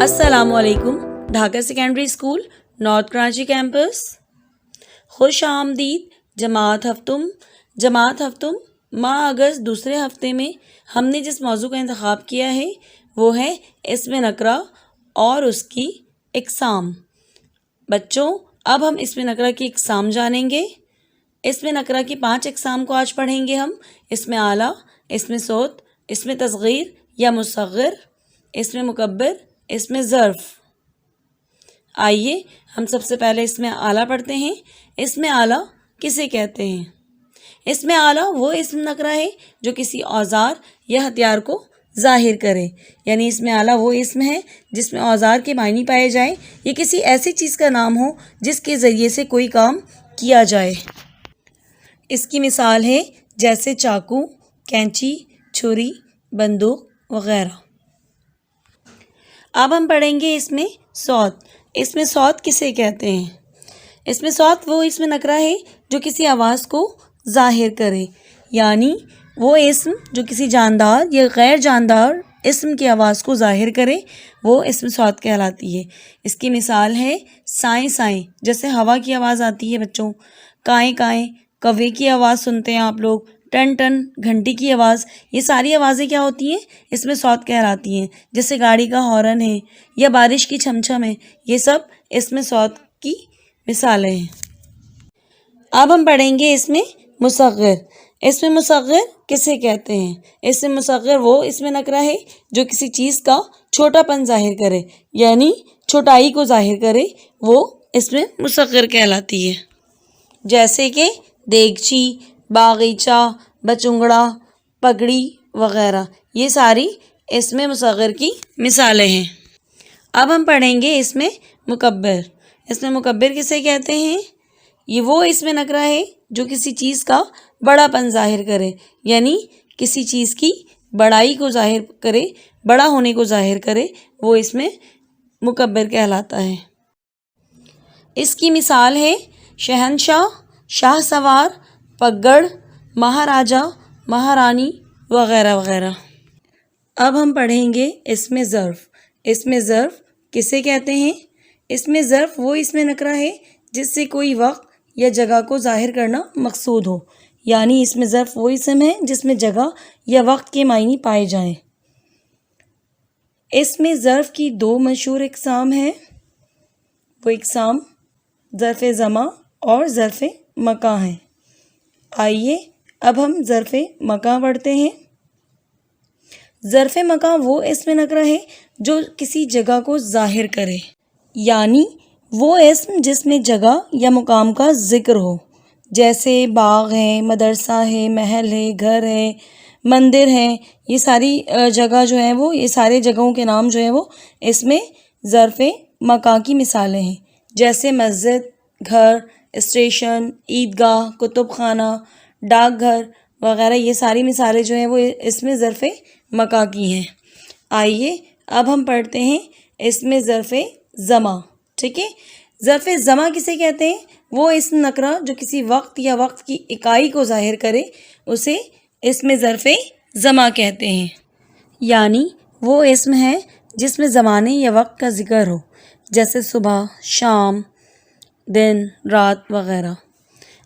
السلام علیکم. Dhaka secondary school north Karachi campus. خوش آمدید جماعت ہفتم ماہ اگست دوسرے ہفتے میں ہم نے جس موضوع کا انتخاب کیا ہے وہ ہے اسم نکرہ اور اس کی اقسام. بچوں، اب ہم اسم نکرہ کی اقسام جانیں گے. اسم نکرہ کی 5 اقسام کو آج پڑھیں گے ہم. اسم اعلیٰ، اسم صوت، اسم تصغیر یا مصغر، اسم مکبر، اسم ظرف. آئیے ہم سب سے پہلے اسم اعلیٰ پڑھتے ہیں. اسم اعلیٰ کسے کہتے ہیں؟ اسم اعلیٰ وہ اسم نکرہ ہے جو کسی اوزار یا ہتھیار کو ظاہر کرے. یعنی اسم اعلیٰ وہ اسم ہے جس میں اوزار کے معنی پائے جائیں یا کسی ایسی چیز کا نام ہو جس کے ذریعے سے کوئی کام کیا جائے. اس کی مثال ہے جیسے چاقو، کینچی، چھری، بندوق وغیرہ. اب ہم پڑھیں گے اسم صوت. اسم صوت کسے کہتے ہیں؟ اسم صوت وہ اسم نکرہ ہے جو کسی آواز کو ظاہر کرے. یعنی وہ اسم جو کسی جاندار یا غیر جاندار اسم کی آواز کو ظاہر کرے وہ اسم صوت کہلاتی ہے. اس کی مثال ہے سائیں سائیں، جیسے ہوا کی آواز آتی ہے بچوں. کائیں کائیں، کوے کی آواز سنتے ہیں آپ لوگ. ٹن ٹن، گھنٹی کی آواز. یہ ساری آوازیں کیا ہوتی ہیں؟ اسم صوت کہلاتی ہیں. جیسے گاڑی کا ہارن ہے یا بارش کی چھم چھم ہے، یہ سب اسم صوت کی مثالیں ہیں. اب ہم پڑھیں گے اسم مصغر. اسم مصغر کسے کہتے ہیں؟ اسم مصغر وہ اسم نکرہ ہے جو کسی چیز کا چھوٹا پن ظاہر کرے، یعنی چھوٹائی کو ظاہر کرے، وہ اسم مصغر کہلاتی ہے. جیسے کہ دیگچی، باغیچہ، بچنگڑا، پگڑی وغیرہ، یہ ساری اسم مصغر کی مثالیں ہیں. اب ہم پڑھیں گے اسم مکبر. اسم مکبر کسے کہتے ہیں؟ یہ وہ اسم نکرہ ہے جو کسی چیز کا بڑا پن ظاہر کرے، یعنی کسی چیز کی بڑائی کو ظاہر کرے، بڑا ہونے کو ظاہر کرے، وہ اسم مکبر کہلاتا ہے. اس کی مثال ہے شہنشاہ، شاہ سوار، پگڑ، مہاراجہ، مہارانی وغیرہ وغیرہ. اب ہم پڑھیں گے اسم ظرف. اسم ظرف کسے کہتے ہیں؟ اسم ظرف وہ اسم نکرہ ہے جس سے کوئی وقت یا جگہ کو ظاہر کرنا مقصود ہو. یعنی اسم ظرف وہ اسم ہے جس میں جگہ یا وقت کے معنی پائے جائیں. اسم ظرف کی 2 مشہور اقسام ہیں. وہ اقسام ظرف زمان اور ظرف مکان ہیں. آئیے اب ہم ظرف مکان پڑھتے ہیں. ظرف مکان وہ اسم نکرہ ہے جو کسی جگہ کو ظاہر کرے، یعنی وہ اسم جس میں جگہ یا مقام کا ذکر ہو. جیسے باغ ہے، مدرسہ ہے، محل ہے، گھر ہے، مندر ہے. یہ ساری جگہ جو ہیں وہ، یہ سارے جگہوں کے نام جو ہیں وہ اسم ظرف مکان کی مثالیں ہیں. جیسے مسجد، گھر، اسٹیشن، عیدگاہ، کتب خانہ، ڈاک گھر وغیرہ. یہ ساری مثالیں جو ہیں وہ اسم ظرف مکان کی ہیں. آئیے اب ہم پڑھتے ہیں اسم ظرف زمان. ٹھیک ہے. ظرف زمان کسے کہتے ہیں؟ وہ اسم نکرہ جو کسی وقت یا وقت کی اکائی کو ظاہر کرے، اسے اسم ظرف زمان کہتے ہیں. یعنی وہ اسم ہے جس میں زمانے یا وقت کا ذکر ہو، جیسے صبح، شام، دن، رات وغیرہ.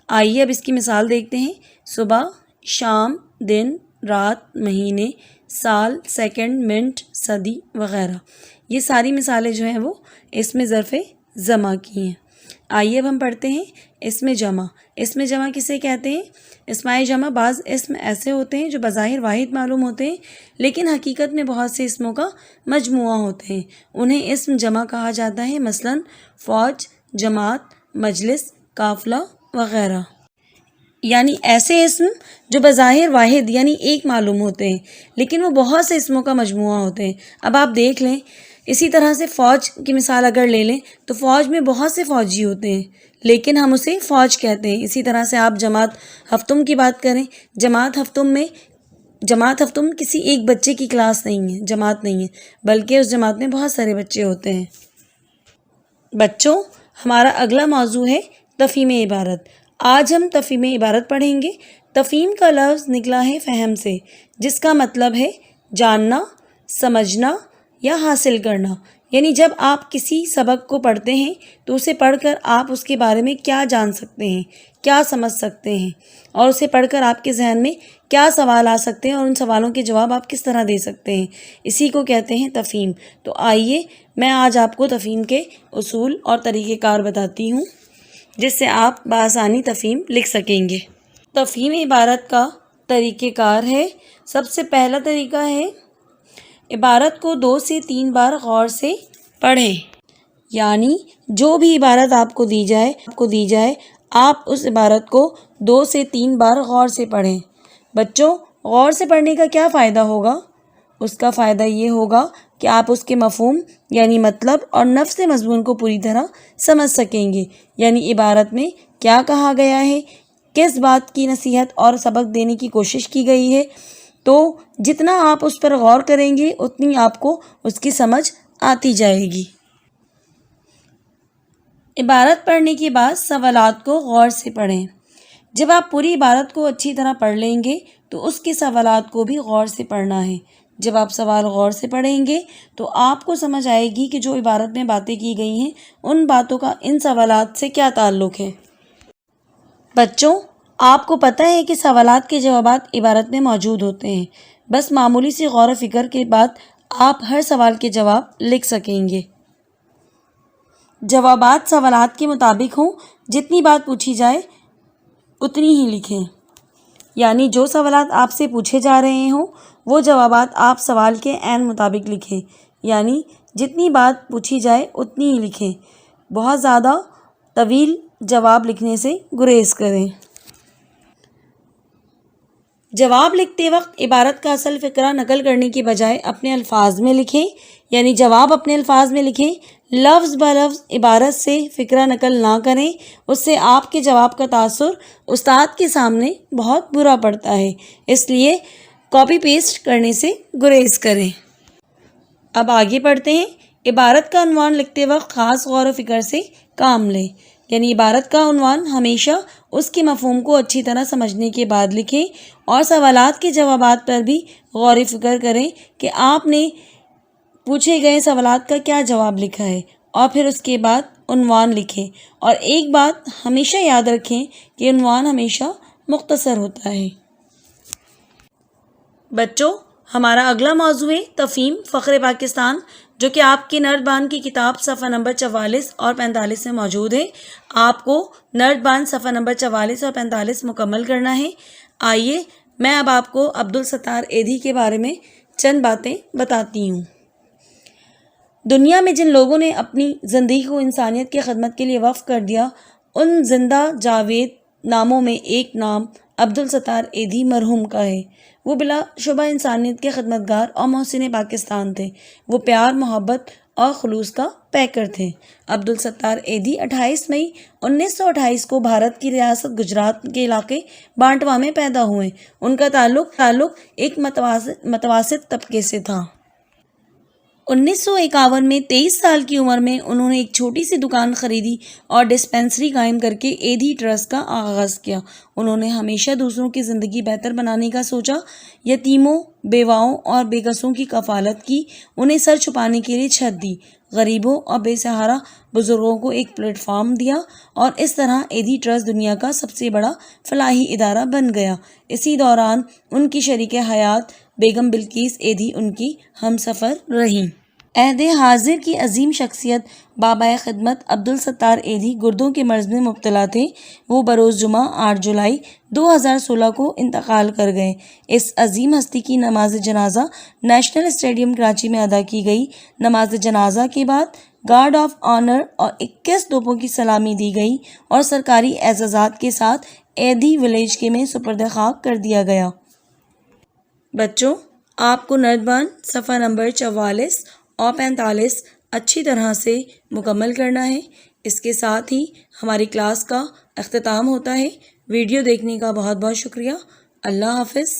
آئیے اب اس کی مثال دیکھتے ہیں. صبح، شام، دن، رات، مہینے، سال، سیکنڈ، منٹ، صدی وغیرہ. یہ ساری مثالیں جو ہیں وہ اسم ظرف زمان کی ہیں. آئیے اب ہم پڑھتے ہیں اسم جمع. اسم جمع کسے کہتے ہیں؟ اسماء جمع بعض اسم ایسے ہوتے ہیں جو بظاہر واحد معلوم ہوتے ہیں لیکن حقیقت میں بہت سے اسموں کا مجموعہ ہوتے ہیں. انہیں اسم جمع کہا جاتا ہے. مثلاً فوج، جماعت، مجلس، قافلہ وغیرہ. یعنی ایسے اسم جو بظاہر واحد یعنی ایک معلوم ہوتے ہیں لیکن وہ بہت سے اسموں کا مجموعہ ہوتے ہیں. اب آپ دیکھ لیں، اسی طرح سے فوج کی مثال اگر لے لیں تو فوج میں بہت سے فوجی ہوتے ہیں لیکن ہم اسے فوج کہتے ہیں. اسی طرح سے آپ جماعت ہفتم کی بات کریں. جماعت ہفتم کسی ایک بچے کی کلاس نہیں ہے، جماعت نہیں ہے، بلکہ اس جماعت میں بہت سارے بچے ہوتے ہیں. بچوں، ہمارا اگلا موضوع ہے تفہیم عبارت. آج ہم تفہیم عبارت پڑھیں گے. تفہیم کا لفظ نکلا ہے فہم سے، جس کا مطلب ہے جاننا، سمجھنا یا حاصل کرنا. یعنی جب آپ کسی سبق کو پڑھتے ہیں تو اسے پڑھ کر آپ اس کے بارے میں کیا جان سکتے ہیں، کیا سمجھ سکتے ہیں، اور اسے پڑھ کر آپ کے ذہن میں کیا سوال آ سکتے ہیں اور ان سوالوں کے جواب آپ کس طرح دے سکتے ہیں، اسی کو کہتے ہیں تفہیم۔ تو آئیے میں آج آپ کو تفہیم کے اصول اور طریقہ کار بتاتی ہوں جس سے آپ بآسانی تفہیم لکھ سکیں گے۔ تفہیم عبارت کا طریقہ کار ہے۔ سب سے پہلا طریقہ ہے عبارت کو 2 سے 3 بار غور سے پڑھیں، یعنی جو بھی عبارت آپ کو دی جائے آپ اس عبارت کو 2 سے 3 بار غور سے پڑھیں۔ بچوں، غور سے پڑھنے کا کیا فائدہ ہوگا؟ اس کا فائدہ یہ ہوگا کہ آپ اس کے مفہوم یعنی مطلب اور نفس مضمون کو پوری طرح سمجھ سکیں گے، یعنی عبارت میں کیا کہا گیا ہے، کس بات کی نصیحت اور سبق دینے کی کوشش کی گئی ہے۔ تو جتنا آپ اس پر غور کریں گے اتنی آپ کو اس کی سمجھ آتی جائے گی۔ عبارت پڑھنے کے بعد سوالات کو غور سے پڑھیں۔ جب آپ پوری عبارت کو اچھی طرح پڑھ لیں گے تو اس کے سوالات کو بھی غور سے پڑھنا ہے۔ جب آپ سوال غور سے پڑھیں گے تو آپ کو سمجھ آئے گی کہ جو عبارت میں باتیں کی گئی ہیں ان باتوں کا ان سوالات سے کیا تعلق ہے۔ بچوں، آپ کو پتہ ہے کہ سوالات کے جوابات عبارت میں موجود ہوتے ہیں، بس معمولی سی غور و فکر کے بعد آپ ہر سوال کے جواب لکھ سکیں گے۔ جوابات سوالات کے مطابق ہوں، جتنی بات پوچھی جائے اتنی ہی لکھیں، یعنی جو سوالات آپ سے پوچھے جا رہے ہوں وہ جوابات آپ سوال کے عین مطابق لکھیں، یعنی جتنی بات پوچھی جائے اتنی ہی لکھیں۔ بہت زیادہ طویل جواب لکھنے سے گریز کریں۔ جواب لکھتے وقت عبارت کا اصل فقرہ نقل کرنے کی بجائے اپنے الفاظ میں لکھیں، یعنی جواب اپنے الفاظ میں لکھیں، لفظ بلفظ عبارت سے فقرہ نقل نہ کریں، اس سے آپ کے جواب کا تاثر استاد کے سامنے بہت برا پڑتا ہے، اس لیے کاپی پیسٹ کرنے سے گریز کریں۔ اب آگے پڑھتے ہیں۔ عبارت کا عنوان لکھتے وقت خاص غور و فکر سے کام لیں، یعنی عبارت کا عنوان ہمیشہ اس کے مفہوم کو اچھی طرح سمجھنے کے بعد لکھیں اور سوالات کے جوابات پر بھی غور و فکر کریں کہ آپ نے پوچھے گئے سوالات کا کیا جواب لکھا ہے، اور پھر اس کے بعد عنوان لکھیں۔ اور ایک بات ہمیشہ یاد رکھیں کہ عنوان ہمیشہ مختصر ہوتا ہے۔ بچوں، ہمارا اگلا موضوع ہے تفہیم فخر پاکستان، جو کہ آپ کی نرد بان کی کتاب صفحہ نمبر 44 اور 45 میں موجود ہے۔ آپ کو نرد بان صفحہ نمبر 44 اور 45 مکمل کرنا ہے۔ آئیے میں اب آپ کو عبدالستار ایدھی کے بارے میں چند باتیں بتاتی ہوں۔ دنیا میں جن لوگوں نے اپنی زندگی کو انسانیت کی خدمت کے لیے وقف کر دیا، ان زندہ جاوید ناموں میں ایک نام عبدالستار ایدھی مرحوم کا ہے۔ وہ بلا شبہ انسانیت کے خدمتگار اور محسن پاکستان تھے۔ وہ پیار، محبت اور خلوص کا پیکر تھے۔ عبدالستار ایدھی 28 مئی 1928 کو بھارت کی ریاست گجرات کے علاقے بانٹوا میں پیدا ہوئے۔ ان کا تعلق ایک متوسط طبقے سے تھا۔ 1951 میں 23 سال کی عمر میں انہوں نے ایک چھوٹی سی دکان خریدی اور ڈسپنسری قائم کر کے ایدھی ٹرسٹ کا آغاز کیا۔ انہوں نے ہمیشہ دوسروں کی زندگی بہتر بنانے کا سوچا، یتیموں، بیواؤں اور بے کسوں کی کفالت کی، انہیں سر چھپانے کے لیے چھت دی، غریبوں اور بے سہارا بزرگوں کو ایک پلیٹ فارم دیا، اور اس طرح ایدھی ٹرسٹ دنیا کا سب سے بڑا فلاحی ادارہ بن گیا۔ اسی دوران ان کی شریک حیات بیگم بلقیس ایدھی ان کی ہمسفر رہیں۔ عہد حاضر کی عظیم شخصیت بابا خدمت عبدالستار ایدھی گردوں کے مرض میں مبتلا تھے۔ وہ بروز جمعہ 8 جولائی 2016 کو انتقال کر گئے۔ اس عظیم ہستی کی نماز جنازہ نیشنل اسٹیڈیم کراچی میں ادا کی گئی۔ نماز جنازہ کے بعد گارڈ آف آنر اور 21 توپوں کی سلامی دی گئی اور سرکاری اعزازات کے ساتھ ایدھی ولیج کے میں سپرد خاک کر دیا گیا۔ بچوں، آپ کو نرد بان صفحہ نمبر 44 اور 45 اچھی طرح سے مکمل کرنا ہے۔ اس کے ساتھ ہی ہماری کلاس کا اختتام ہوتا ہے۔ ویڈیو دیکھنے کا بہت بہت شکریہ۔ اللہ حافظ۔